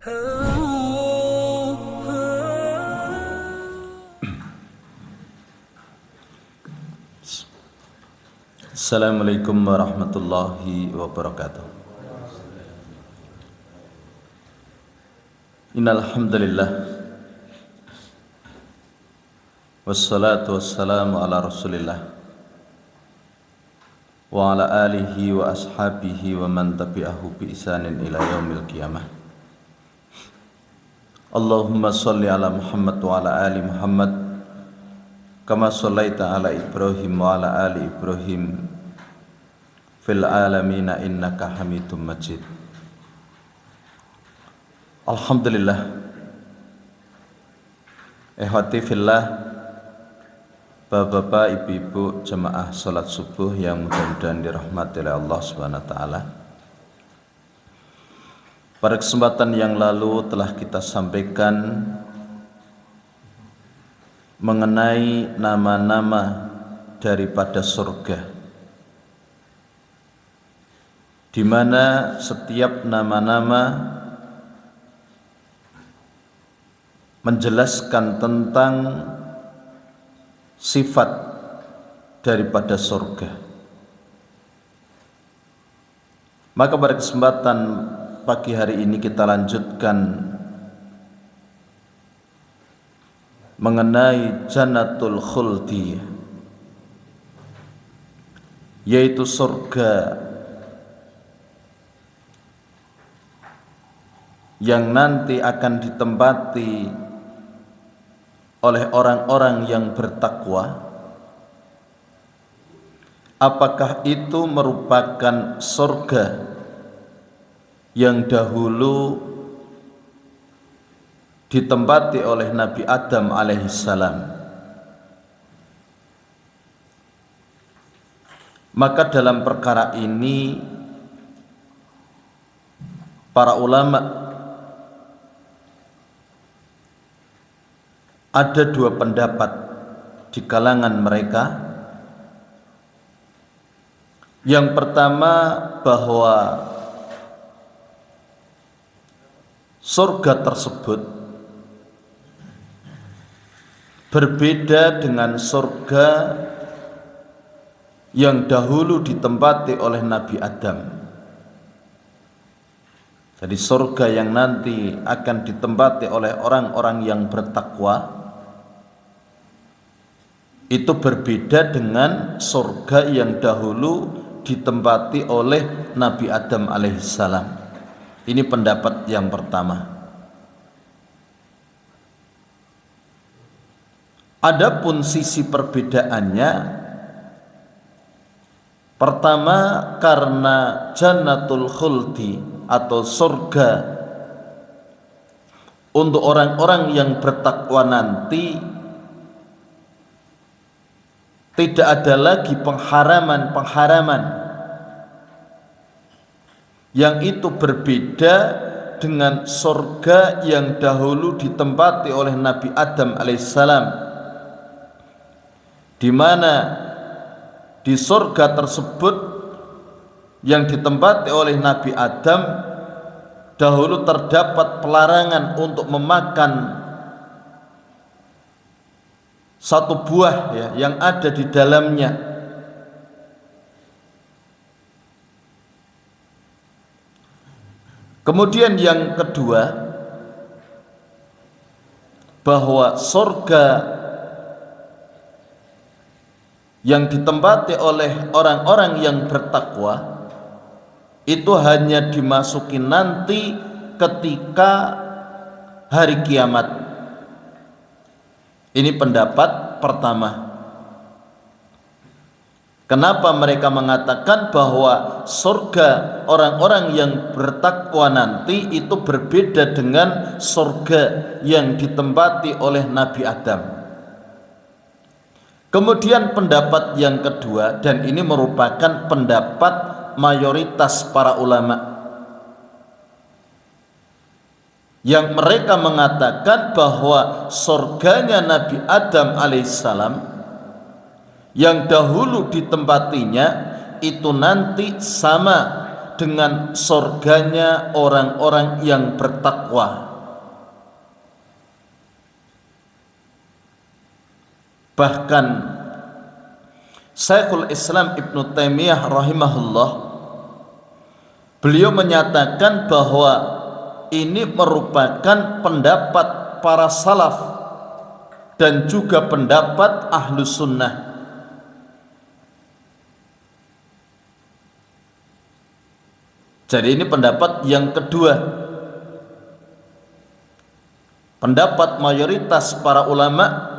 Assalamualaikum warahmatullahi wabarakatuh. Innal hamdalillah wassalatu wassalamu ala Rasulillah wa ala alihi wa ashabihi wa man tabi'ahu bi ihsanin ila yaumil qiyamah. Allahumma shalli ala Muhammad wa ala ali Muhammad kama shallaita ala Ibrahim wa ala ali Ibrahim fil alamina innaka Hamidum Majid. Alhamdulillah, ehwati fillah, bapak-bapak, ibu-ibu jemaah salat subuh yang mudah-mudahan dirahmati oleh Allah Subhanahu wa taala. Pada kesempatan yang lalu telah kita sampaikan mengenai nama-nama daripada surga, di mana setiap nama-nama menjelaskan tentang sifat daripada surga. Maka pada kesempatan pagi hari ini kita lanjutkan mengenai Jannatul Khuldi, yaitu surga yang nanti akan ditempati oleh orang-orang yang bertakwa. Apakah itu merupakan surga yang dahulu ditempati oleh Nabi Adam alaihissalam? Maka dalam perkara ini para ulama ada dua pendapat di kalangan mereka. Yang pertama, bahwa surga tersebut berbeda dengan surga yang dahulu ditempati oleh Nabi Adam. Jadi surga yang nanti akan ditempati oleh orang-orang yang bertakwa itu berbeda dengan surga yang dahulu ditempati oleh Nabi Adam alaihissalam. Ini pendapat yang pertama. Adapun sisi perbedaannya, pertama, karena Jannatul Khuldi atau surga untuk orang-orang yang bertakwa nanti tidak ada lagi pengharaman-pengharaman yang itu berbeda dengan surga yang dahulu ditempati oleh Nabi Adam alaihissalam, di mana di surga tersebut yang ditempati oleh Nabi Adam dahulu terdapat pelarangan untuk memakan satu buah yang ada di dalamnya. Kemudian yang kedua, bahwa surga yang ditempati oleh orang-orang yang bertakwa itu hanya dimasuki nanti ketika hari kiamat. Ini pendapat pertama. Kenapa mereka mengatakan bahwa surga orang-orang yang bertakwa nanti itu berbeda dengan surga yang ditempati oleh Nabi Adam? Kemudian pendapat yang kedua, dan ini merupakan pendapat mayoritas para ulama, yang mereka mengatakan bahwa surganya Nabi Adam alaihissalam yang dahulu ditempatinya itu nanti sama dengan surganya orang-orang yang bertakwa. Bahkan Syekhul Islam Ibnu Taimiyah rahimahullah, beliau menyatakan bahwa ini merupakan pendapat para salaf dan juga pendapat ahlu sunnah. Jadi ini pendapat yang kedua, pendapat mayoritas para ulama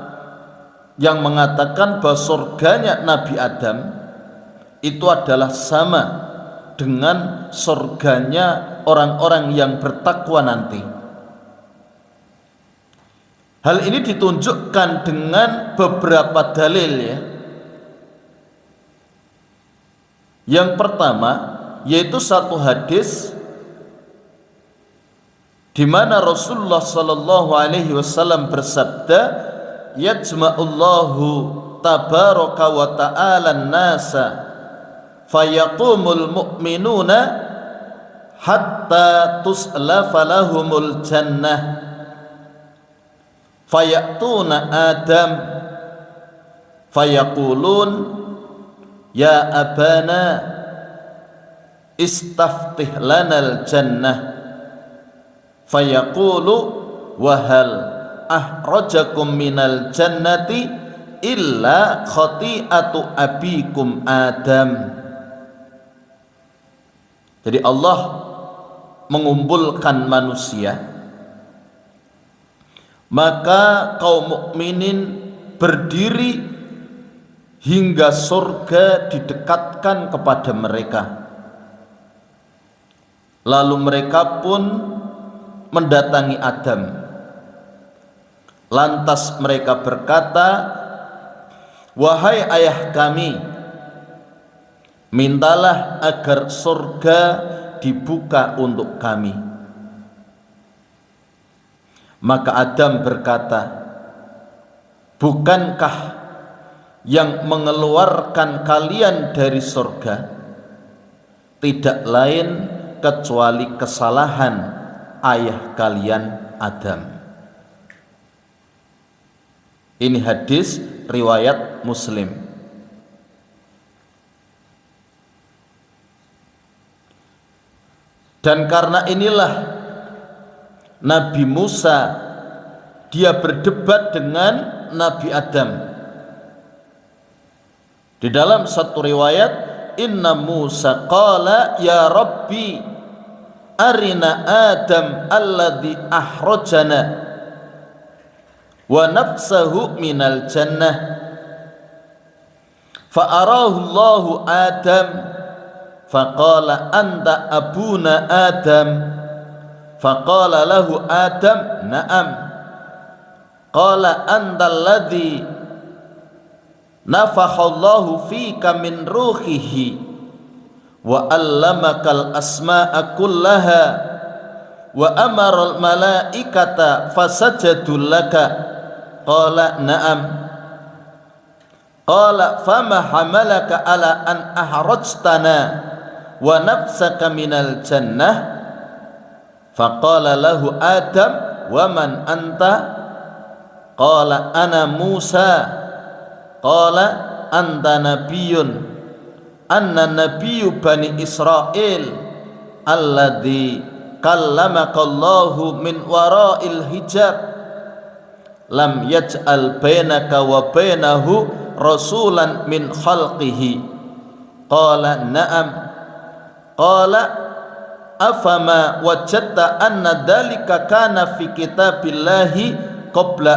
yang mengatakan bahwa surganya Nabi Adam itu adalah sama dengan surganya orang-orang yang bertakwa nanti. Hal ini ditunjukkan dengan beberapa dalil ya. Yang pertama yaitu satu hadis di mana Rasulullah sallallahu alaihi wasallam bersabda, yajma'ullahu tabaraka wa ta'ala an-nasa fayaqumul mu'minuna hatta tuslafa lahumul jannah fayatuna Adam fayaqulun ya abana istaftih lanal jannah fayaqulu wahal ahrajakum minal jannati illa khati'atu abikum Adam. Jadi Allah mengumpulkan manusia, maka kaum mukminin berdiri hingga surga didekatkan kepada mereka. Lalu mereka pun mendatangi Adam. Lantas mereka berkata, wahai ayah kami, mintalah agar surga dibuka untuk kami. Maka Adam berkata, bukankah yang mengeluarkan kalian dari surga tidak lain kecuali kesalahan ayah kalian Adam. Ini hadis riwayat Muslim. Dan karena inilah Nabi Musa dia berdebat dengan Nabi Adam. Di dalam satu riwayat, inna Musa qala ya Rabbi arina Adam alladhi ahrajana wa nafsahu minal jannah fa'arahu Allahu Adam faqala anta abuna Adam faqala lahu Adam na'am qala anta alladhi nafakhallahu fika min ruhihi wa allamakal asma'a kullaha wa amaral malaikata fasajadu laka qala na'am qala fama hamalaka ala an ahrajtana wa nafsaka minal jannah faqala lahu Adam wa man anta qala ana Musa qala anta nabiyyun anna nabiyyu bani Israil alladhi kallamakallahu min wara'il hijab lam yaj'al bainaka wa bainahu rasulan min khalqihi qala na'am qala afama wajadta anna dhalika kana fi kitabillahi qabla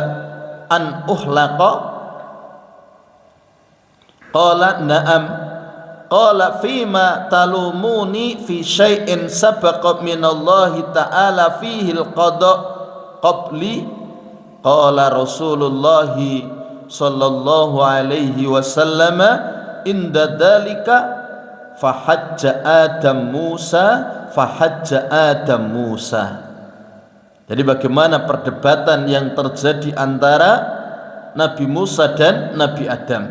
an uhlaqa qala na'am qala fima talumuni fi syai'in sabaqa minallahi ta'ala fihi al-qada qabli qala Rasulullah sallallahu alaihi wasallam inda dalika fahajja Adam Musa. Jadi bagaimana perdebatan yang terjadi antara Nabi Musa dan Nabi Adam.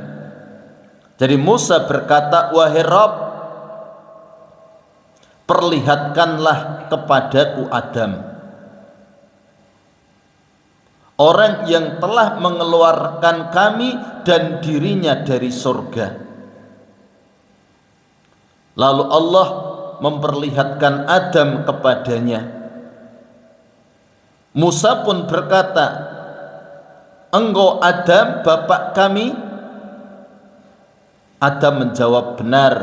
Jadi Musa berkata, wahai Rabb, perlihatkanlah kepadaku Adam, orang yang telah mengeluarkan kami dan dirinya dari surga. Lalu Allah memperlihatkan Adam kepadanya. Musa pun berkata, engkau Adam, bapak kami? Adam menjawab, benar.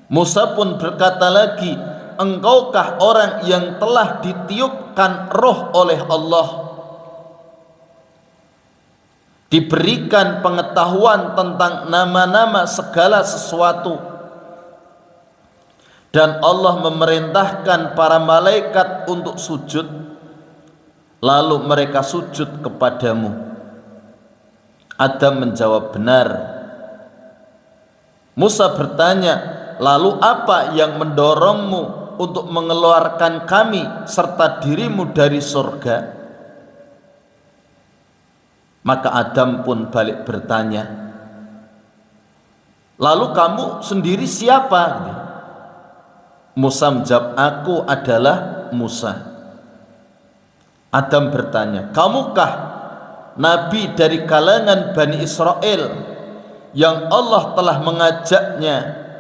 Musa pun berkata lagi, engkaukah orang yang telah ditiupkan roh oleh Allah, diberikan pengetahuan tentang nama-nama segala sesuatu, dan Allah memerintahkan para malaikat untuk sujud, lalu mereka sujud kepadamu? Adam menjawab, benar. Musa bertanya, lalu apa yang mendorongmu untuk mengeluarkan kami serta dirimu dari surga? Maka Adam pun balik bertanya, lalu kamu sendiri siapa? Musa menjawab, aku adalah Musa. Adam bertanya, kamukah nabi dari kalangan Bani Israel yang Allah telah mengajaknya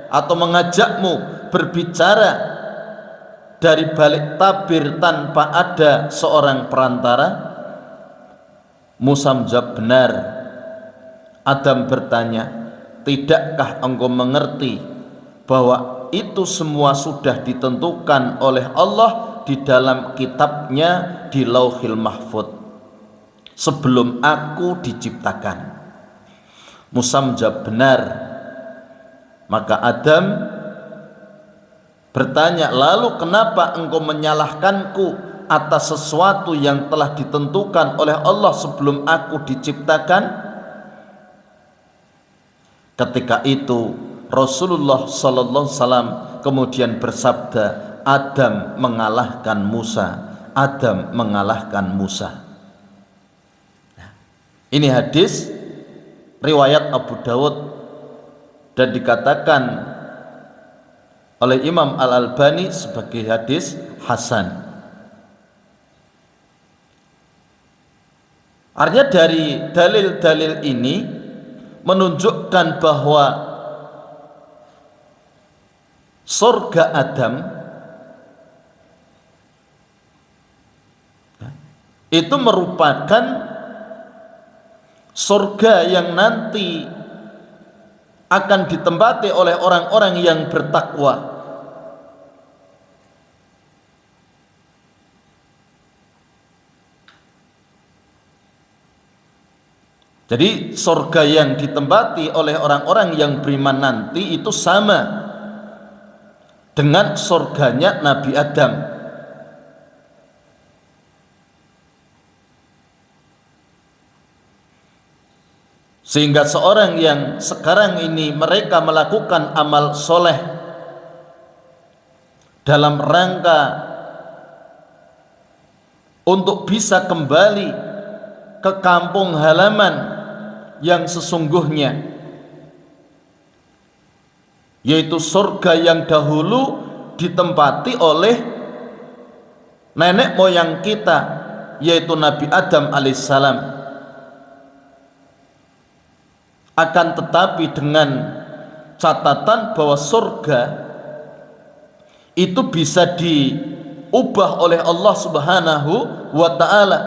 atau mengajakmu berbicara dari balik tabir tanpa ada seorang perantara? Musa menjawab, benar. Adam bertanya, tidakkah engkau mengerti bahwa itu semua sudah ditentukan oleh Allah di dalam kitabnya di Lauhil Mahfud sebelum aku diciptakan? Musa menjawab, benar. Maka Adam bertanya, lalu kenapa engkau menyalahkanku atas sesuatu yang telah ditentukan oleh Allah sebelum aku diciptakan? Ketika itu Rasulullah sallallahu alaihi wasallam kemudian bersabda, Adam mengalahkan Musa. Adam mengalahkan Musa. Nah, ini hadis riwayat Abu Dawud dan dikatakan oleh Imam Al-Albani sebagai hadis hasan. Artinya dari dalil-dalil ini menunjukkan bahwa surga Adam itu merupakan surga yang nanti akan ditempati oleh orang-orang yang bertakwa. Jadi surga yang ditempati oleh orang-orang yang beriman nanti itu sama dengan surganya Nabi Adam. Sehingga seorang yang sekarang ini mereka melakukan amal soleh dalam rangka untuk bisa kembali ke kampung halaman yang sesungguhnya, yaitu surga yang dahulu ditempati oleh nenek moyang kita, yaitu Nabi Adam alaihissalam. Akan tetapi dengan catatan bahwa surga itu bisa diubah oleh Allah Subhanahu wa ta'ala,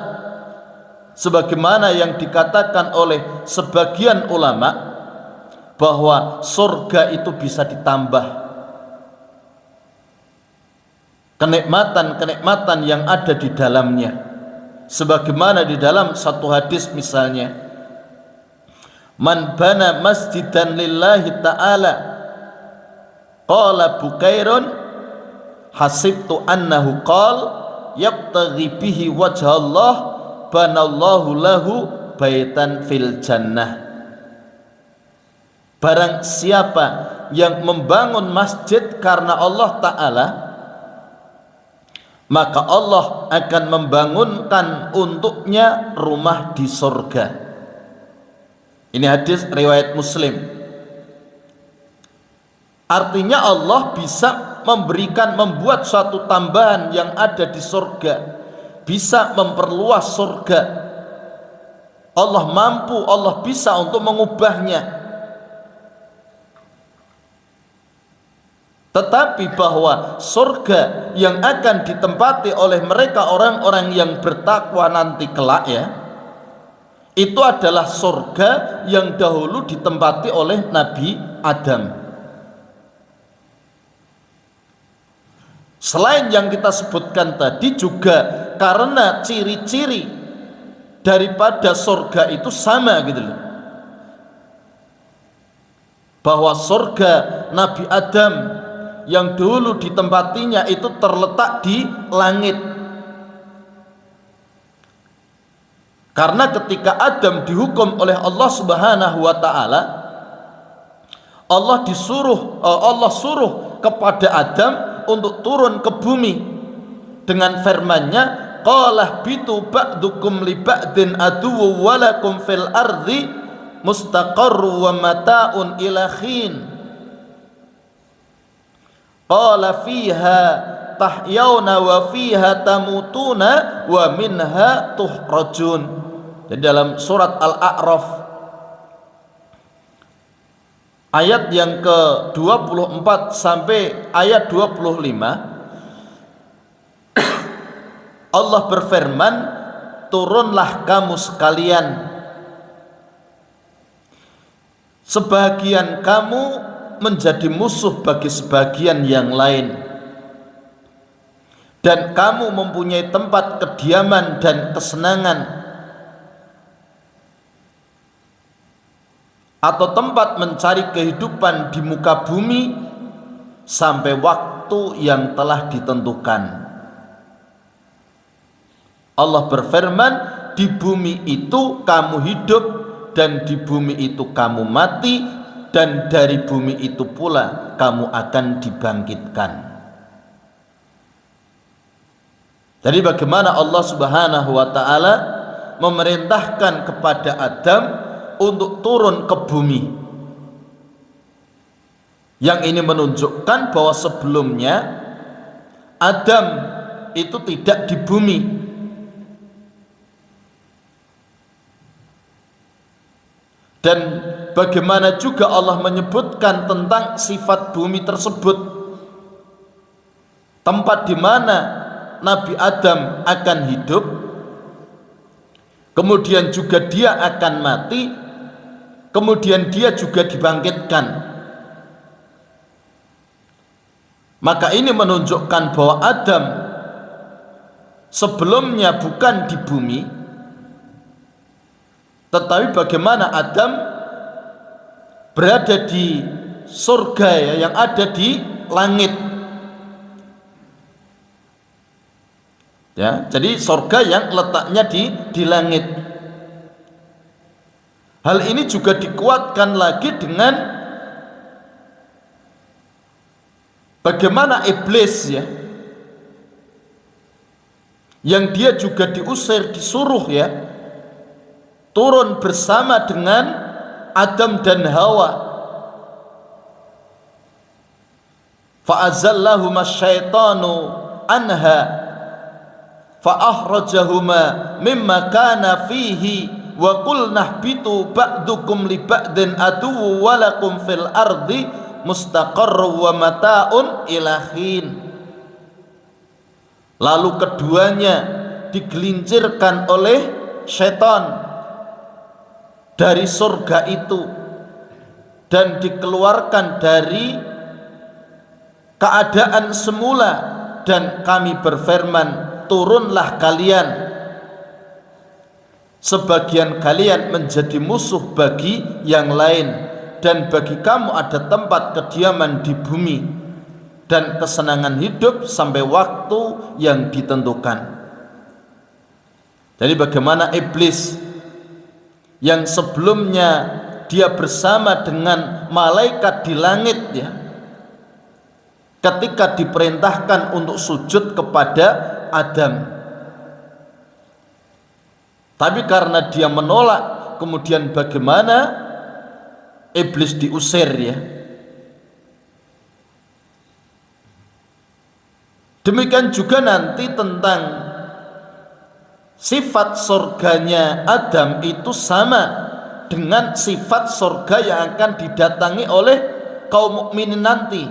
sebagaimana yang dikatakan oleh sebagian ulama bahwa surga itu bisa ditambah kenikmatan-kenikmatan yang ada di dalamnya, sebagaimana di dalam satu hadis misalnya, man bana masjidan lillahi ta'ala qala bukairun hasibtu annahu qal yabtaghi bihi wajhallah banallahu lahu baitan fil jannah. Barang siapa yang membangun masjid karena Allah Ta'ala, maka Allah akan membangunkan untuknya rumah di surga. Ini hadis riwayat Muslim. Artinya Allah bisa membuat suatu tambahan yang ada di surga, bisa memperluas surga. Allah mampu, Allah bisa untuk mengubahnya. Tetapi bahwa surga yang akan ditempati oleh mereka orang-orang yang bertakwa nanti kelak ya, itu adalah surga yang dahulu ditempati oleh Nabi Adam. Selain yang kita sebutkan tadi, juga karena ciri-ciri daripada surga itu sama gitu loh, bahwa surga Nabi Adam yang dulu ditempatinya itu terletak di langit. Karena ketika Adam dihukum oleh Allah Subhanahu wa taala, Allah suruh kepada Adam untuk turun ke bumi dengan firman-Nya, qala bitu ba'dukum li ba'din aduwwu wa lakum fil ardi mustaqarru wa mata'un ila khin. Qala fiha tahyauna wa fiha tamutuna wa minha tuhrajun. Jadi dalam surat Al-A'raf ayat yang ke-24 sampai ayat 25, Allah berfirman, turunlah kamu sekalian, sebagian kamu menjadi musuh bagi sebagian yang lain, dan kamu mempunyai tempat kediaman dan kesenangan, atau tempat mencari kehidupan di muka bumi sampai waktu yang telah ditentukan. Allah berfirman, di bumi itu kamu hidup dan di bumi itu kamu mati, dan dari bumi itu pula kamu akan dibangkitkan. Jadi bagaimana Allah Subhanahu wa taala memerintahkan kepada Adam untuk turun ke bumi. Yang ini menunjukkan bahwa sebelumnya Adam itu tidak di bumi. Dan bagaimana juga Allah menyebutkan tentang sifat bumi tersebut, tempat di mana Nabi Adam akan hidup, kemudian juga dia akan mati, kemudian dia juga dibangkitkan. Maka ini menunjukkan bahwa Adam sebelumnya bukan di bumi, tetapi bagaimana Adam berada di surga ya, yang ada di langit ya. Jadi surga yang letaknya di langit. Hal ini juga dikuatkan lagi dengan bagaimana iblis ya, yang dia juga diusir, disuruh ya, turun bersama dengan Adam dan Hawa. Fa'azallahuma syaitanu anha fa'akhrajahuma mimma kana fihi wa qulna ihbitu ba'dukum li ba'din aduwwu wa lakum fil ardi mustaqarru wa mata'un ila khin. Lalu keduanya digelincirkan oleh syaitan dari surga itu dan dikeluarkan dari keadaan semula, dan kami berfirman, turunlah kalian, sebagian kalian menjadi musuh bagi yang lain, dan bagi kamu ada tempat kediaman di bumi dan kesenangan hidup sampai waktu yang ditentukan. Jadi bagaimana iblis yang sebelumnya dia bersama dengan malaikat di langit ya, ketika diperintahkan untuk sujud kepada Adam, tapi karena dia menolak, kemudian bagaimana iblis diusir ya. Demikian juga nanti tentang sifat surganya Adam itu sama dengan sifat surga yang akan didatangi oleh kaum mukminin nanti.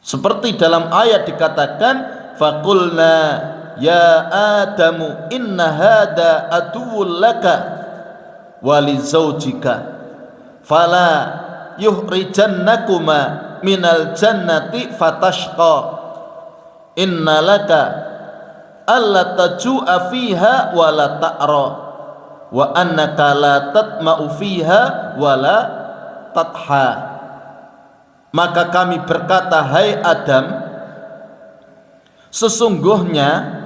Seperti dalam ayat dikatakan, faqulna ya Adamu inna hada aduwwul laka wa li zaujika fala yuhrijannakuma minal jannati fatashqa inna laka alla tajua fiha wa la ta'ra wa annaka la tatma'u fiha wa la tatha. Maka kami berkata, hai Adam, sesungguhnya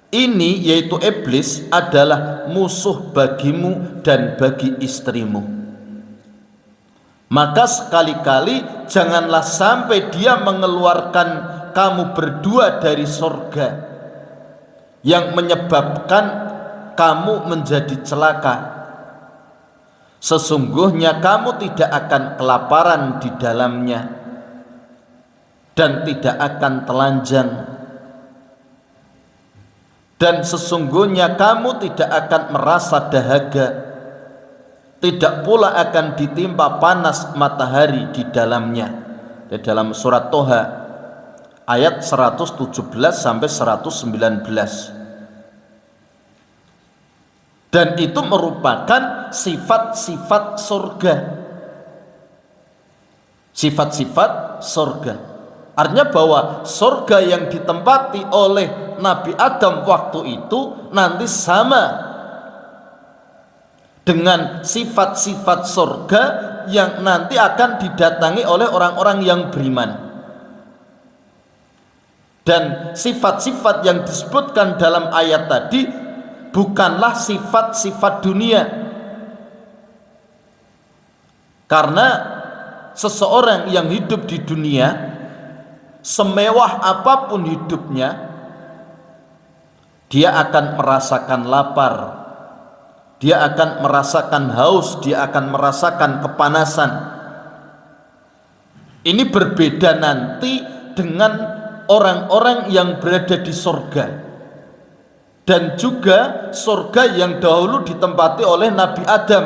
ini, yaitu iblis, adalah musuh bagimu dan bagi istrimu. Maka sekali-kali janganlah sampai dia mengeluarkan kamu berdua dari surga, yang menyebabkan kamu menjadi celaka. Sesungguhnya kamu tidak akan kelaparan di dalamnya dan tidak akan telanjang, dan sesungguhnya kamu tidak akan merasa dahaga, tidak pula akan ditimpa panas matahari di dalamnya. Di dalam surat Toha ayat 117 sampai 119. Dan itu merupakan sifat-sifat surga. Sifat-sifat surga. Artinya bahwa surga yang ditempati oleh Nabi Adam waktu itu nanti sama dengan sifat-sifat surga yang nanti akan didatangi oleh orang-orang yang beriman. Dan sifat-sifat yang disebutkan dalam ayat tadi bukanlah sifat-sifat dunia, karena seseorang yang hidup di dunia, semewah apapun hidupnya, dia akan merasakan lapar, dia akan merasakan haus, dia akan merasakan kepanasan. Ini berbeda nanti dengan orang-orang yang berada di surga, dan juga surga yang dahulu ditempati oleh Nabi Adam.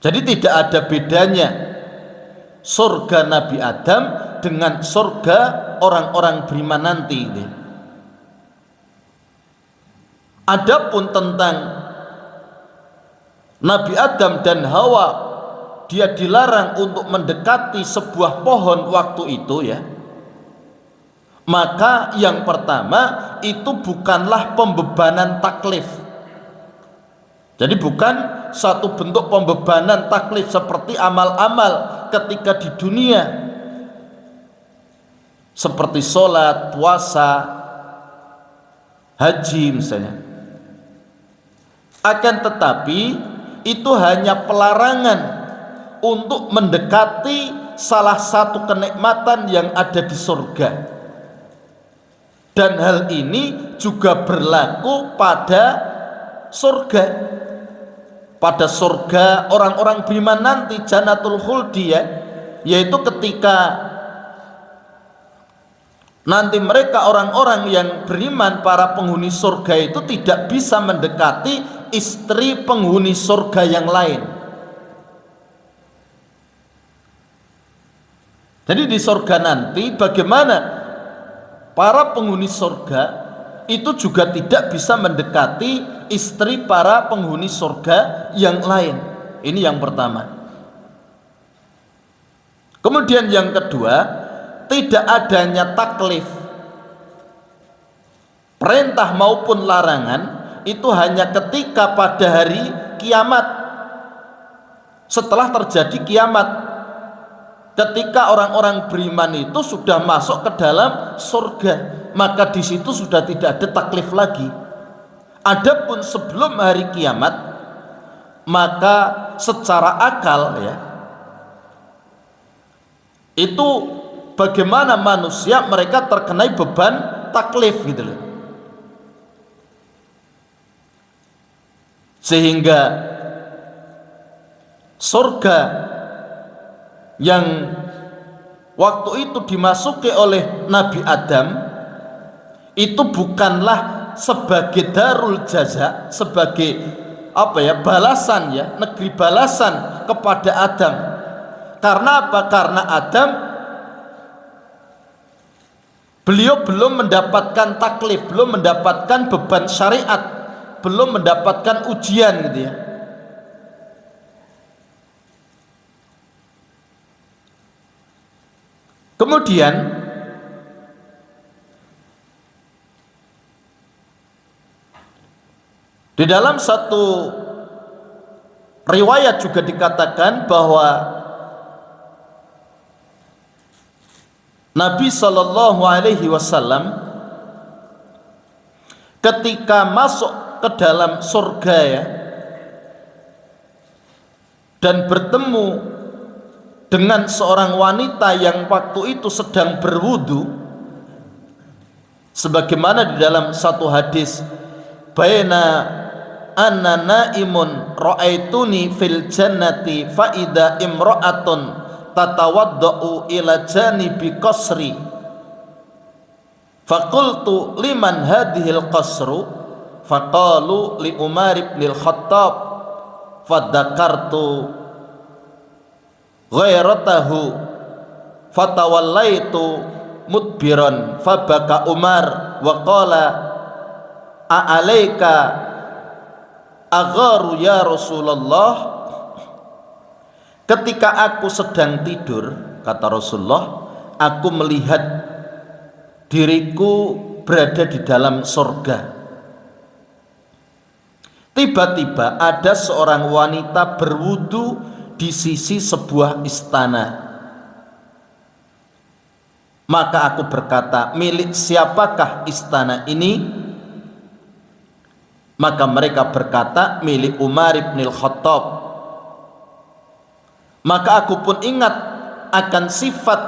Jadi tidak ada bedanya surga Nabi Adam dengan surga orang-orang beriman nanti. Adapun tentang Nabi Adam dan Hawa, dia dilarang untuk mendekati sebuah pohon waktu itu, ya. Maka yang pertama itu bukanlah pembebanan taklif. Jadi bukan satu bentuk pembebanan taklif seperti amal-amal ketika di dunia, seperti sholat, puasa, haji misalnya. Akan tetapi itu hanya pelarangan untuk mendekati salah satu kenikmatan yang ada di surga. Dan hal ini juga berlaku pada surga, pada surga orang-orang beriman nanti, Jannatul Khuldi, ya, yaitu ketika nanti mereka orang-orang yang beriman, para penghuni surga itu tidak bisa mendekati istri penghuni surga yang lain. Jadi di surga nanti bagaimana para penghuni surga itu juga tidak bisa mendekati istri para penghuni surga yang lain. Ini yang pertama. Kemudian yang kedua, tidak adanya taklif, perintah maupun larangan, itu hanya ketika pada hari kiamat, setelah terjadi kiamat, ketika orang-orang beriman itu sudah masuk ke dalam surga, maka di situ sudah tidak ada taklif lagi. Adapun sebelum hari kiamat, maka secara akal, ya, itu bagaimana manusia mereka terkena beban taklif gitu loh. Sehingga surga yang waktu itu dimasuki oleh Nabi Adam itu bukanlah sebagai darul jaza, sebagai balasan, negeri balasan kepada Adam. Karena apa? Karena Adam, beliau belum mendapatkan taklif, belum mendapatkan beban syariat, belum mendapatkan ujian gitu ya. Kemudian di dalam satu riwayat juga dikatakan bahwa Nabi Shallallahu Alaihi Wasallam ketika masuk ke dalam surga dan bertemu dengan seorang wanita yang waktu itu sedang berwudu, sebagaimana di dalam satu hadis, baina anna naimun ra'aituni fil jannati fa idza imra'atun tatawaddau ila janibi qasri faqultu liman hadhil qasru faqalu li Umar ibn al-Khattab fadzakartu ghairatahu fatawallaitu mudbiran fabaka Umar wa qala a'alaika agharu ya Rasulullah. Ketika aku sedang tidur, kata Rasulullah, aku melihat diriku berada di dalam surga. Tiba-tiba ada seorang wanita berwudu di sisi sebuah istana. Maka aku berkata, milik siapakah istana ini? Maka mereka berkata, milik Umar ibn al-Khattab. Maka aku pun ingat akan sifat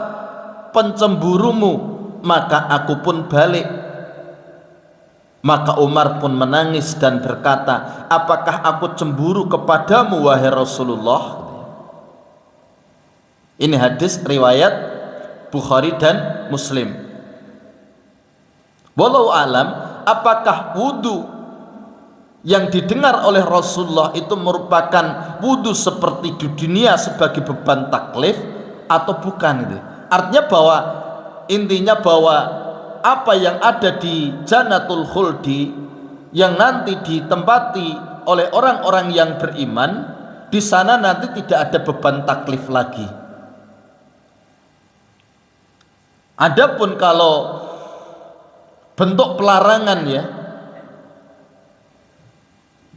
pencemburumu, maka aku pun balik. Maka Umar pun menangis dan berkata, apakah aku cemburu kepadamu wahai Rasulullah? Ini hadis riwayat Bukhari dan Muslim. Wallahu alam, apakah wudu yang didengar oleh Rasulullah itu merupakan wudu seperti di dunia sebagai beban taklif atau bukan itu? Artinya bahwa intinya bahwa apa yang ada di Jannatul Khuldi yang nanti ditempati oleh orang-orang yang beriman, di sana nanti tidak ada beban taklif lagi. Adapun kalau bentuk pelarangan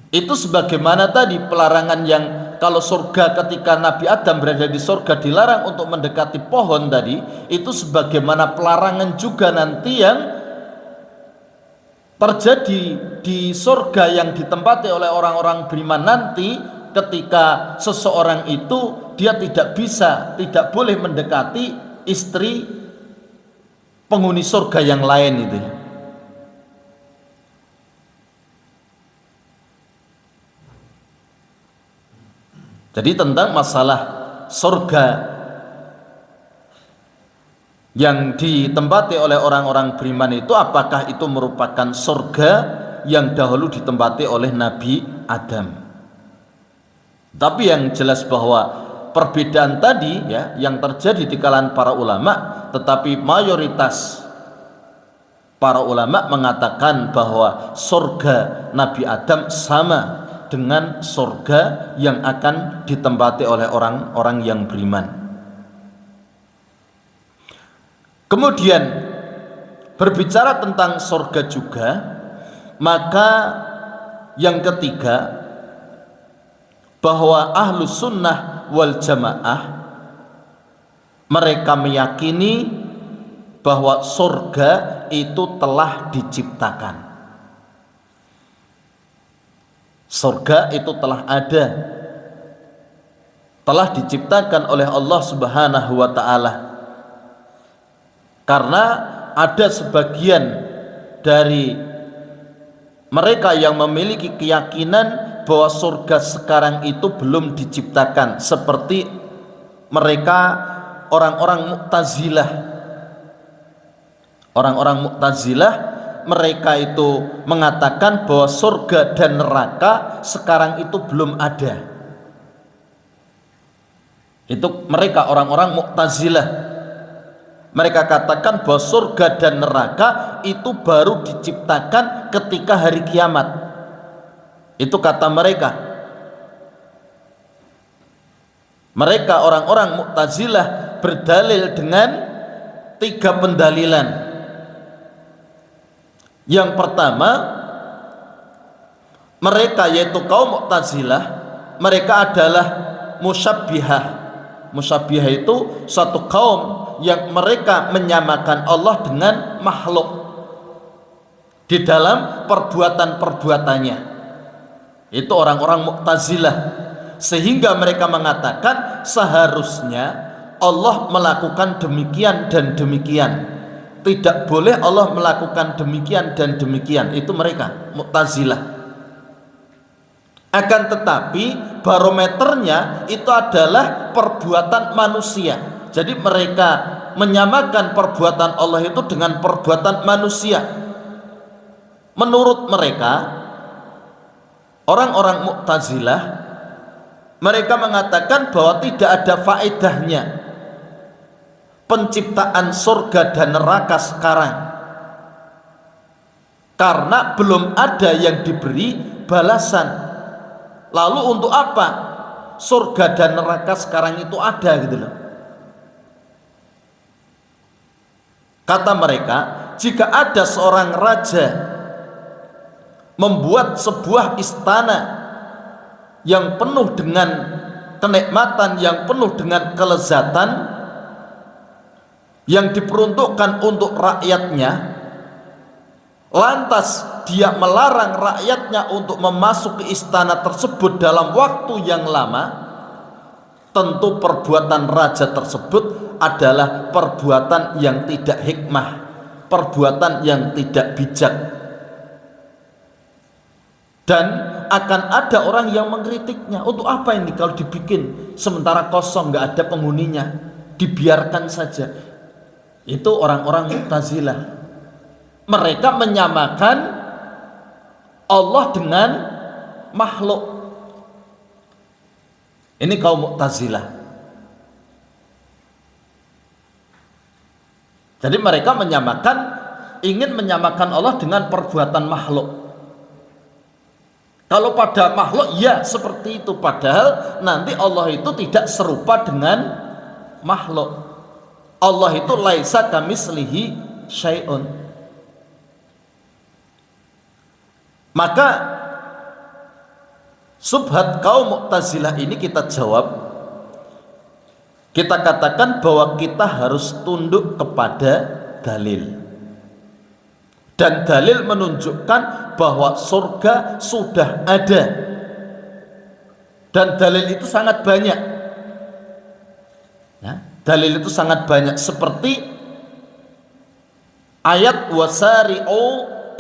itu sebagaimana tadi pelarangan yang kalau surga ketika Nabi Adam berada di surga dilarang untuk mendekati pohon tadi, itu sebagaimana pelarangan juga nanti yang terjadi di surga yang ditempati oleh orang-orang beriman nanti, ketika seseorang itu dia tidak boleh mendekati istri penghuni surga yang lain itu. Jadi tentang masalah surga yang ditempati oleh orang-orang beriman itu, apakah itu merupakan surga yang dahulu ditempati oleh Nabi Adam? Tapi yang jelas bahwa perbedaan tadi yang terjadi di kalangan para ulama, tetapi mayoritas para ulama mengatakan bahwa surga Nabi Adam sama dengan surga yang akan ditempati oleh orang-orang yang beriman. Kemudian berbicara tentang surga juga, maka yang ketiga, bahwa ahlus sunnah wal jamaah mereka meyakini bahwa surga itu telah diciptakan. Surga itu telah ada, telah diciptakan oleh Allah Subhanahu wa ta'ala. Karena ada sebagian dari mereka yang memiliki keyakinan bahwa surga sekarang itu belum diciptakan, seperti mereka orang-orang Mu'tazilah. Orang-orang Mu'tazilah mereka itu mengatakan bahwa surga dan neraka sekarang itu belum ada. Itu mereka orang-orang Mu'tazilah. Mereka katakan bahwa surga dan neraka itu baru diciptakan ketika hari kiamat. Itu kata mereka. Mereka orang-orang Mu'tazilah berdalil dengan 3 pendalilan. Yang pertama, mereka yaitu kaum Mu'tazilah, mereka adalah musyabbihah. Musyabbihah itu suatu kaum yang mereka menyamakan Allah dengan makhluk di dalam perbuatan-perbuatannya. Itu orang-orang Mu'tazilah. Sehingga mereka mengatakan seharusnya Allah melakukan demikian dan demikian, tidak boleh Allah melakukan demikian dan demikian. Itu mereka Mu'tazilah. Akan tetapi barometernya itu adalah perbuatan manusia. Jadi mereka menyamakan perbuatan Allah itu dengan perbuatan manusia. Menurut mereka, orang-orang Mu'tazilah, mereka mengatakan bahwa tidak ada faedahnya penciptaan surga dan neraka sekarang, karena belum ada yang diberi balasan. Lalu untuk apa surga dan neraka sekarang itu ada gitu loh. Kata mereka, jika ada seorang raja membuat sebuah istana yang penuh dengan kenikmatan, yang penuh dengan kelezatan, yang diperuntukkan untuk rakyatnya, lantas dia melarang rakyatnya untuk memasuki istana tersebut dalam waktu yang lama, tentu perbuatan raja tersebut adalah perbuatan yang tidak hikmah, perbuatan yang tidak bijak. Dan akan ada orang yang mengkritiknya, untuk apa ini kalau dibikin sementara kosong, nggak ada penghuninya, dibiarkan saja. Itu orang-orang Mu'tazilah. Mereka menyamakan Allah dengan makhluk. Ini kaum Mu'tazilah. Jadi mereka ingin menyamakan Allah dengan perbuatan makhluk. Kalau pada makhluk ya seperti itu, padahal nanti Allah itu tidak serupa dengan makhluk. Allah itu laisa kamislihi syai'un. Maka subhat kaum Mu'tazilah ini kita jawab, kita katakan bahwa kita harus tunduk kepada dalil. Dan dalil menunjukkan bahwa surga sudah ada. Dan dalil itu sangat banyak. Ya, dalil itu sangat banyak, seperti ayat wasari'u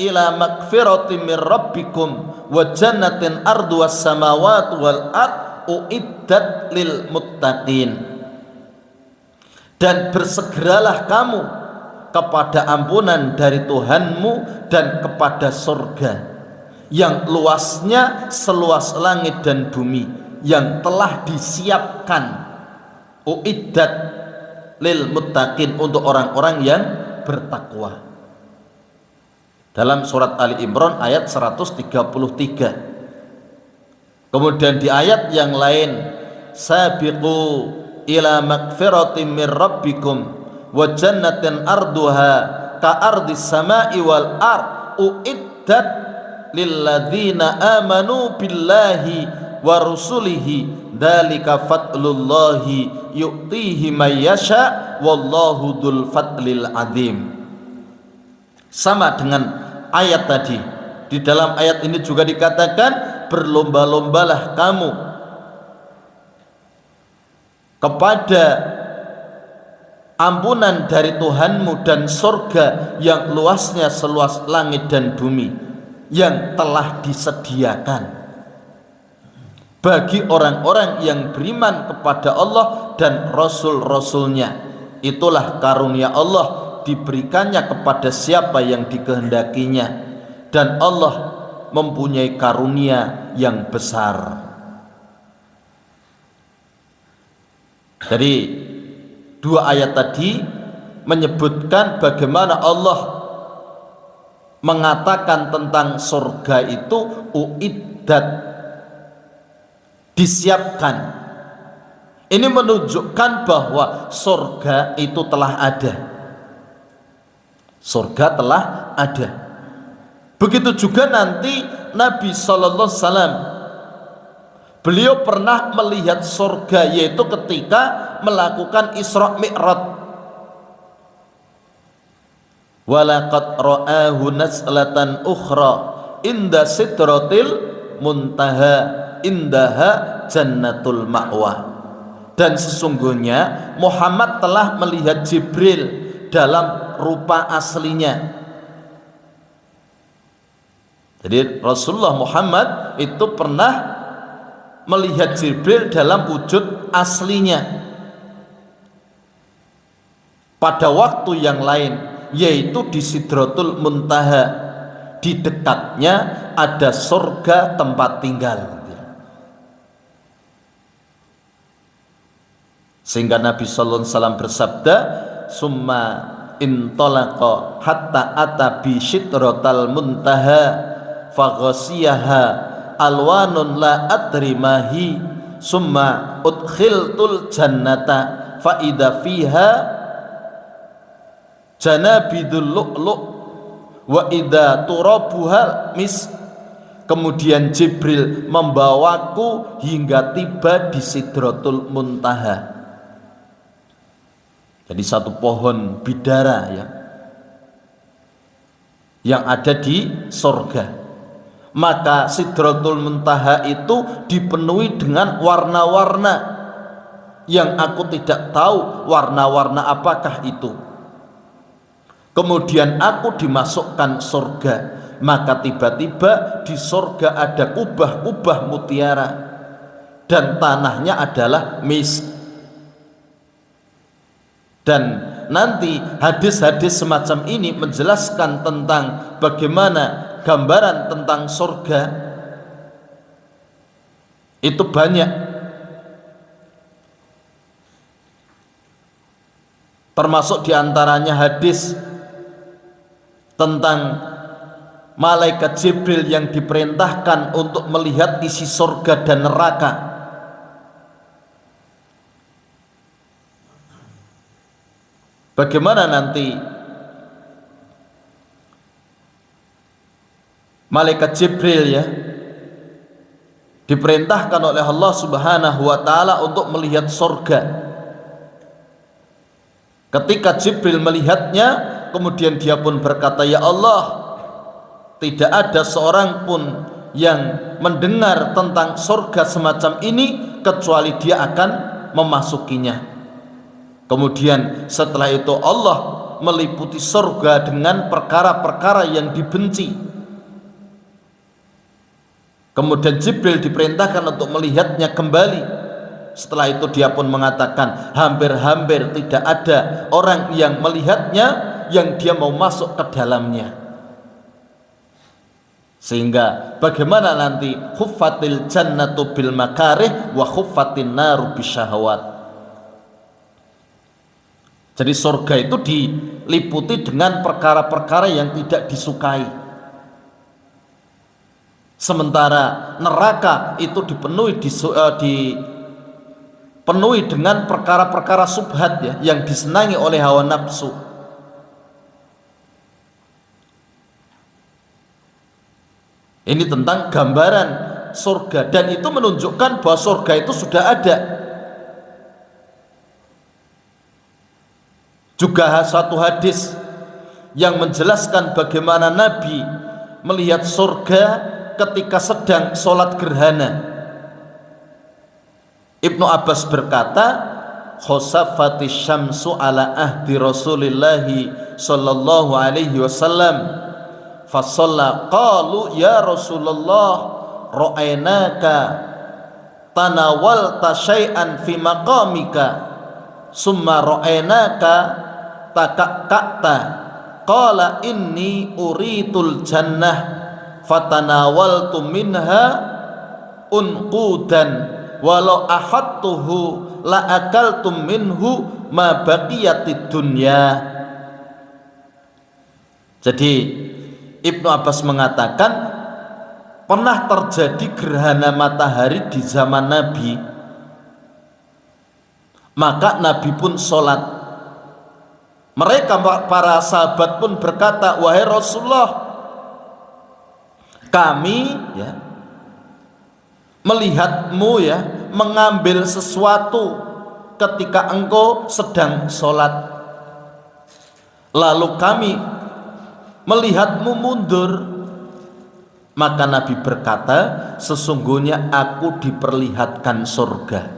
ila magfiratin min rabbikum wa jannatin arduwas samawati wal ard uiddat lil muttaqin. Dan bersegeralah kamu kepada ampunan dari Tuhanmu dan kepada surga yang luasnya seluas langit dan bumi, yang telah disiapkan uiddat lil muttaqin, untuk orang-orang yang bertakwa. Dalam surat Ali Imran ayat 133. Kemudian di ayat yang lain, sabiqu ila magfiratin min rabbikum wa jannatin arduha ka ardis samai wal ard uiddat lilladzina amanu billahi wa rusulihi dzalika fadlullahi yu'tihi may yasha wallahu dzul fadlil adzim. Sama dengan ayat tadi. Di dalam ayat ini juga dikatakan berlomba-lombalah kamu kepada ampunan dari Tuhanmu dan surga yang luasnya seluas langit dan bumi, yang telah disediakan. bagi orang-orang yang beriman kepada Allah dan Rasul-Rasulnya. Itulah karunia Allah, diberikannya kepada siapa yang dikehendakinya, dan Allah mempunyai karunia yang besar. Jadi dua ayat tadi menyebutkan bagaimana Allah mengatakan tentang surga itu uiddat, disiapkan. Ini menunjukkan bahwa surga itu telah ada. Surga telah ada. Begitu juga nanti Nabi sallallahu alaihi wasallam, beliau pernah melihat surga, yaitu ketika melakukan Isra Mi'raj. Walaqad ra'ahu nazlatan ukhra inda sidratil muntaha indaha jannatul ma'wa. Dan sesungguhnya Muhammad telah melihat Jibril dalam rupa aslinya. Jadi Rasulullah Muhammad itu pernah melihat Jibril dalam wujud aslinya pada waktu yang lain, yaitu di Sidratul Muntaha. Di dekatnya ada surga tempat tinggal. Sehingga Nabi sallallahu alaihi wasallam bersabda, summa intalaqa hatta ata bi sidratal muntaha faghasiyaha alwanun la adri mahi summa udkhiltul jannata fa idza fiha janabidul lu'lu' wa idza turabuha mis. Kemudian Jibril membawaku hingga tiba di Sidratul Muntaha. Jadi satu pohon bidara ya, yang ada di surga. Maka Sidratul Muntaha itu dipenuhi dengan warna-warna yang aku tidak tahu warna-warna apakah itu. Kemudian aku dimasukkan surga, maka tiba-tiba di surga ada kubah-kubah mutiara dan tanahnya adalah misk. Dan nanti hadis-hadis semacam ini menjelaskan tentang bagaimana gambaran tentang surga itu banyak. Termasuk diantaranya hadis tentang malaikat Jibril yang diperintahkan untuk melihat isi surga dan neraka. Bagaimana nanti malaikat Jibril ya diperintahkan oleh Allah Subhanahu wa taala untuk melihat surga. Ketika Jibril melihatnya, kemudian dia pun berkata, ya Allah, tidak ada seorang pun yang mendengar tentang surga semacam ini kecuali dia akan memasukinya. Kemudian setelah itu Allah meliputi surga dengan perkara-perkara yang dibenci. Kemudian Jibril diperintahkan untuk melihatnya kembali. Setelah itu dia pun mengatakan, hampir-hampir tidak ada orang yang melihatnya yang dia mau masuk ke dalamnya. Sehingga bagaimana nanti khuffatil jannatu bil makarih wa khuffatin naru bisyahawat. Jadi surga itu diliputi dengan perkara-perkara yang tidak disukai. Sementara neraka itu dipenuhi dengan perkara-perkara subhat ya, yang disenangi oleh hawa nafsu. Ini tentang gambaran surga, dan itu menunjukkan bahwa surga itu sudah ada. Juga satu hadis yang menjelaskan bagaimana Nabi melihat surga ketika sedang sholat gerhana. Ibnu Abbas berkata, khosafatis syamsu ala ahdi Rasulillahi sallallahu alaihi wasallam fasalla qalu ya Rasulullah ra'ainaka tanawalta syai'an fi maqamika summa ra'ainaka takakka'ta qala inni uritul jannah fatanawaltu minha unqudan walau ahadtuhu la akaltum minhu ma baqiyatid dunya. Jadi Ibnu Abbas mengatakan pernah terjadi gerhana matahari di zaman Nabi, maka Nabi pun sholat. Mereka para sahabat pun berkata, wahai Rasulullah, kami melihatmu mengambil sesuatu ketika engkau sedang sholat, lalu kami melihatmu mundur. Maka Nabi berkata, sesungguhnya aku diperlihatkan surga.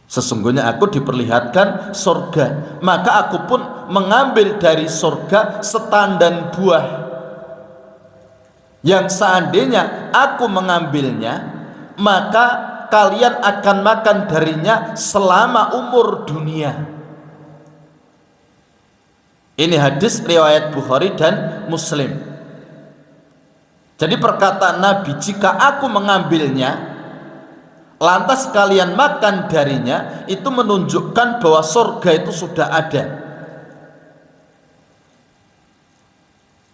Sesungguhnya aku diperlihatkan surga, maka aku pun mengambil dari surga setandan buah yang seandainya aku mengambilnya, maka kalian akan makan darinya selama umur dunia. Ini hadis riwayat Bukhari dan Muslim. Jadi perkataan Nabi, jika aku mengambilnya lantas kalian makan darinya, itu menunjukkan bahwa surga itu sudah ada,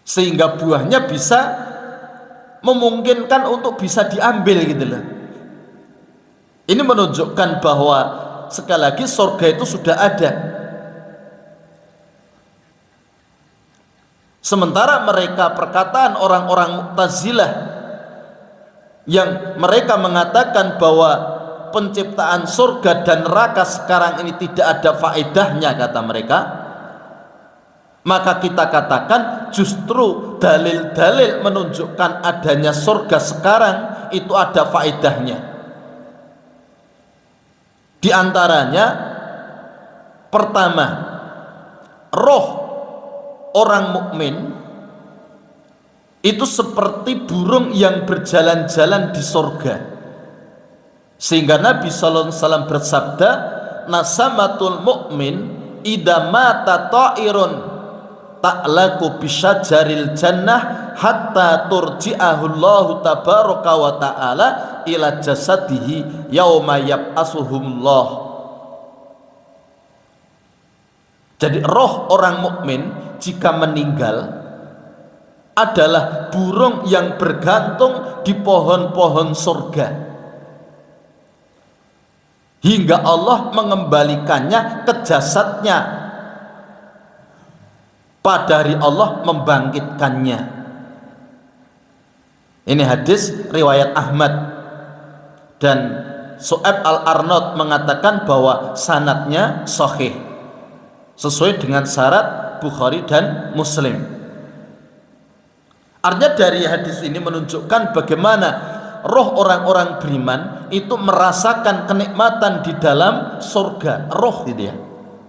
sehingga buahnya bisa memungkinkan untuk bisa diambil gitu loh. Ini menunjukkan bahwa sekali lagi surga itu sudah ada. Sementara mereka, perkataan orang-orang Mu'tazilah yang mereka mengatakan bahwa penciptaan surga dan neraka sekarang ini tidak ada faedahnya, kata mereka, maka kita katakan justru dalil-dalil menunjukkan adanya surga sekarang itu ada faedahnya. Di antaranya, pertama, roh orang mukmin itu seperti burung yang berjalan-jalan di surga, sehingga Nabi SAW bersabda, nasamatul mu'min idza mata ta'irun ta'laku bisyajaril jannah hatta turji'ahu Allah tabaraka wa ta'ala ila jasadihi yauma yab'asuhumullah. Jadi roh orang mukmin jika meninggal adalah burung yang bergantung di pohon-pohon surga hingga Allah mengembalikannya ke jasadnya, pada hari Allah membangkitkannya. Ini hadis riwayat Ahmad, dan Su'aib al-Arnaud mengatakan bahwa sanadnya sahih sesuai dengan syarat Bukhari dan Muslim. Artinya dari hadis ini menunjukkan bagaimana roh orang-orang beriman itu merasakan kenikmatan di dalam surga. Roh gitu ya,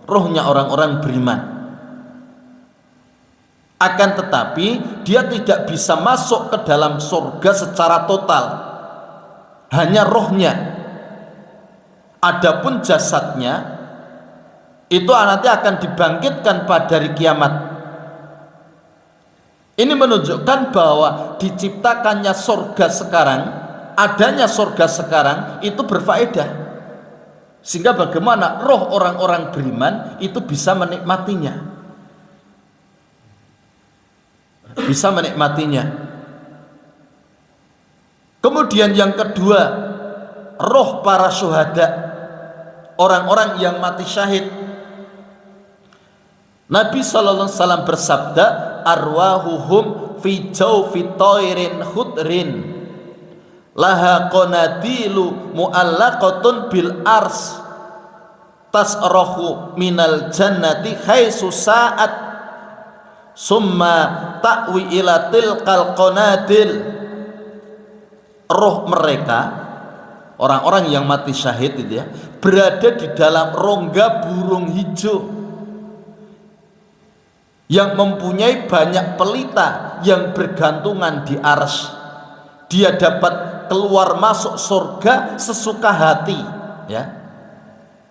rohnya orang-orang beriman. Akan tetapi dia tidak bisa masuk ke dalam surga secara total, hanya rohnya. Adapun jasadnya itu nanti akan dibangkitkan pada hari kiamat. Ini menunjukkan bahwa diciptakannya surga sekarang, adanya surga sekarang itu berfaedah, sehingga bagaimana roh orang-orang beriman itu bisa menikmatinya, bisa menikmatinya. Kemudian yang kedua, roh para syuhada, orang-orang yang mati syahid. Nabi SAW bersabda, arwahuhum fi jawfi tairin khudrin laha qanadilu mu'allaqatun bil ars tasrahu minal jannati khaisu sa'at summa ta'wi ila tilqal qanadil. Roh mereka, orang-orang yang mati syahid itu ya, berada di dalam rongga burung hijau yang mempunyai banyak pelita yang bergantungan di arsy. Dia dapat keluar masuk surga sesuka hati, ya.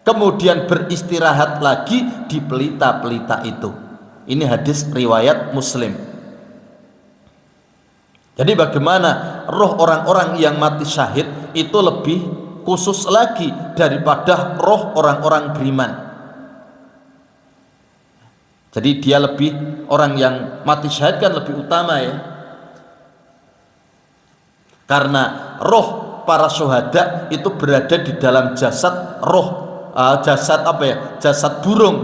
Kemudian beristirahat lagi di pelita-pelita itu. Ini hadis riwayat Muslim. Jadi bagaimana roh orang-orang yang mati syahid itu lebih khusus lagi daripada roh orang-orang beriman. Jadi dia lebih, orang yang mati syahid kan lebih utama, ya. Karena roh para syuhada itu berada di dalam jasad jasad burung.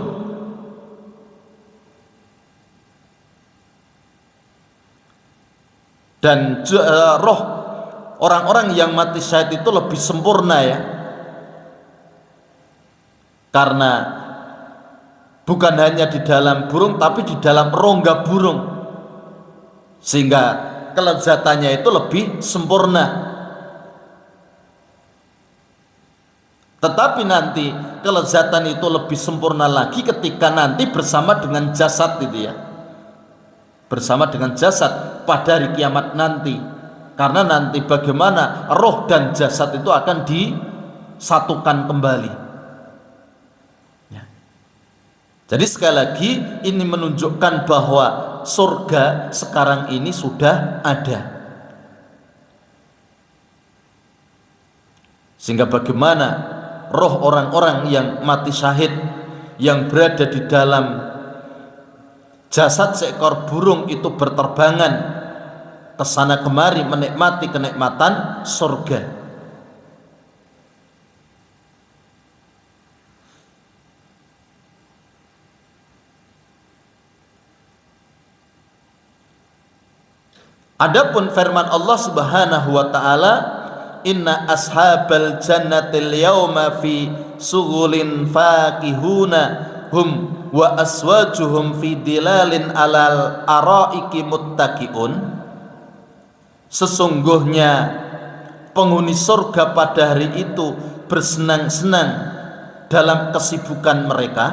Dan roh orang-orang yang mati syahid itu lebih sempurna, ya. Karena bukan hanya di dalam burung, tapi di dalam rongga burung, sehingga kelezatannya itu lebih sempurna. Tetapi nanti kelezatan itu lebih sempurna lagi ketika nanti bersama dengan jasad, gitu ya, bersama dengan jasad pada hari kiamat nanti. Karena nanti bagaimana roh dan jasad itu akan disatukan kembali, ya. Jadi sekali lagi ini menunjukkan bahwa surga sekarang ini sudah ada. Sehingga bagaimana roh orang-orang yang mati syahid yang berada di dalam jasad seekor burung itu berterbangan ke sana kemari menikmati kenikmatan surga. Adapun firman Allah Subhanahu wa taala, inna ashabal jannatil yawma fi sughulin fakihuna hum wa aswajuhum fi dilalin alal araiki muttaqiun. Sesungguhnya penghuni surga pada hari itu bersenang-senang dalam kesibukan mereka.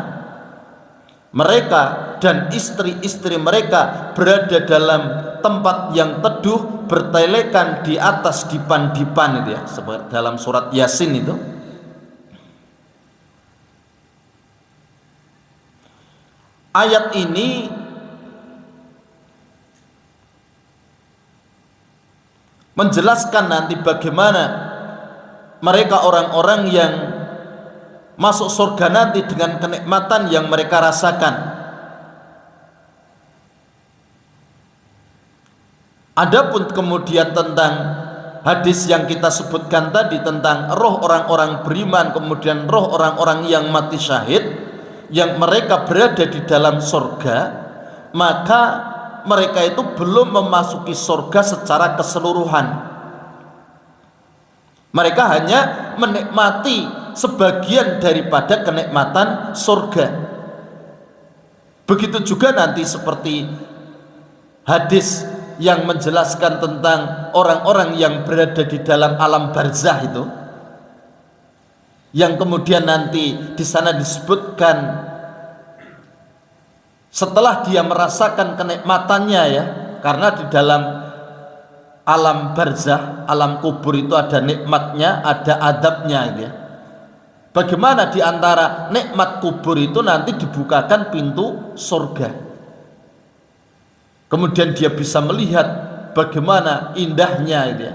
Mereka dan istri-istri mereka berada dalam tempat yang teduh, bertelekan di atas dipan-dipan, itu ya, seperti dalam surat Yasin itu. Ayat ini menjelaskan nanti bagaimana mereka orang-orang yang masuk surga nanti dengan kenikmatan yang mereka rasakan. Adapun kemudian tentang hadis yang kita sebutkan tadi tentang roh orang-orang beriman, kemudian roh orang-orang yang mati syahid yang mereka berada di dalam surga, maka mereka itu belum memasuki surga secara keseluruhan. Mereka hanya menikmati sebagian daripada kenikmatan surga. Begitu juga nanti seperti hadis yang menjelaskan tentang orang-orang yang berada di dalam alam barzah itu, yang kemudian nanti di sana disebutkan setelah dia merasakan kenikmatannya, ya, karena di dalam alam barzah, alam kubur itu ada nikmatnya, ada adabnya, gitu ya. Bagaimana di antara nikmat kubur itu nanti dibukakan pintu surga. Kemudian dia bisa melihat bagaimana indahnya, gitu ya.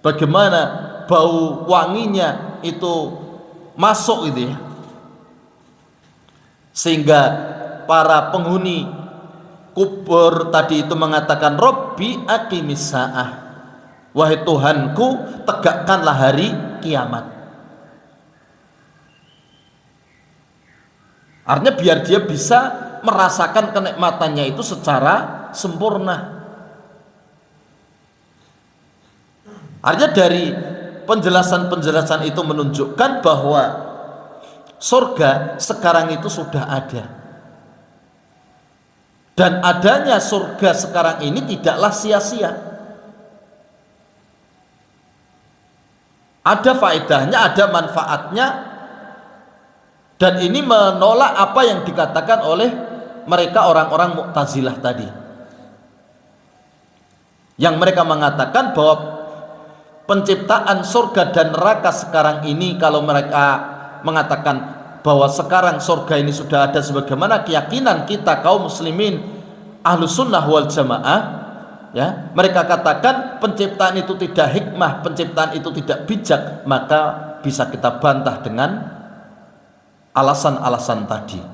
Bagaimana bau wanginya itu masuk, gitu ya. Sehingga para penghuni kubur tadi itu mengatakan, Robbi aqimis sa'ah, wahai Tuhanku tegakkanlah hari kiamat. Artinya biar dia bisa merasakan kenikmatannya itu secara sempurna. Artinya dari penjelasan-penjelasan itu menunjukkan bahwa surga sekarang itu sudah ada. Dan adanya surga sekarang ini tidaklah sia-sia. Ada faedahnya, ada manfaatnya. Dan ini menolak apa yang dikatakan oleh mereka orang-orang Mu'tazilah tadi, yang mereka mengatakan bahwa penciptaan surga dan neraka sekarang ini, kalau mereka mengatakan bahwa sekarang surga ini sudah ada sebagaimana keyakinan kita kaum muslimin ahlu sunnah wal jamaah, ya, mereka katakan penciptaan itu tidak hikmah, penciptaan itu tidak bijak, maka bisa kita bantah dengan alasan-alasan tadi.